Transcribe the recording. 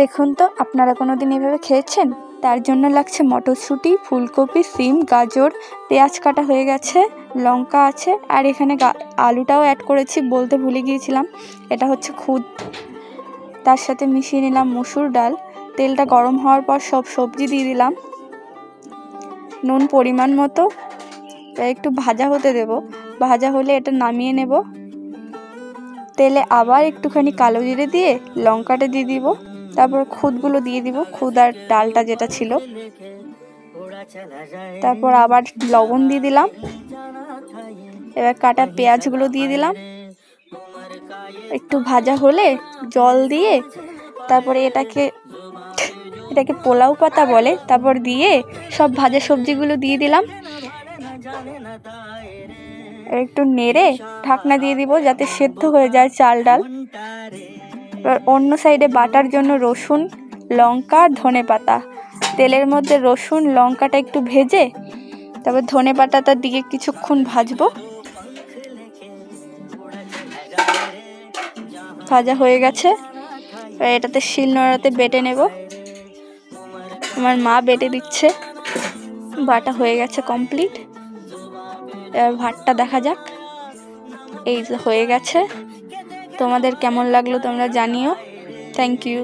দেখুন তো আপনারা কোনোদিন এভাবে খেয়েছেন? তার জন্য লাগছে মটরশুঁটি, ফুলকপি, সিম, গাজর, পেঁয়াজ কাটা হয়ে গেছে, লঙ্কা আছে, আর এখানে আলুটাও অ্যাড করেছি, বলতে ভুলে গিয়েছিলাম। এটা হচ্ছে খুদ। তার সাথে মিশিয়ে নিলাম মসুর ডাল। তেলটা গরম হওয়ার পর সব সবজি দিয়ে দিলাম, নুন পরিমাণ মতো। একটু ভাজা হতে দেব, ভাজা হলে এটা নামিয়ে নেব। তেলে আবার একটুখানি কালো জিরে দিয়ে লঙ্কাটা দিয়ে দিব, তারপর খুদগুলো দিয়ে দিব, খুদ আর ডালটা যেটা ছিল। তারপর আবার লবণ দিয়ে দিলাম। এবার কাটা পেঁয়াজগুলো দিয়ে দিলাম। একটু ভাজা হলে জল দিয়ে তারপরে এটাকে পোলাও পাতা বলে, তারপর দিয়ে সব ভাজা সবজিগুলো দিয়ে দিলাম। একটু নেড়ে ঢাকনা দিয়ে দিব যাতে সেদ্ধ হয়ে যায় চাল ডাল। এবার অন্য সাইডে বাটার জন্য রসুন, লঙ্কা, ধনেপাতা। তেলের মধ্যে রসুন লঙ্কাটা একটু ভেজে তারপর ধনেপাতাটা দিয়ে কিছুক্ষণ ভাজবো। ভাজা হয়ে গেছে, এটাতে শিলনোড়াতে বেটে নেব। আমার মা বেটে দিচ্ছে, বাটা হয়ে গেছে কমপ্লিট। এবার ভাতটা দেখা যাক। এই হয়ে গেছে। তোমাদের কেমন লাগলো তোমরা জানিও। Thank you.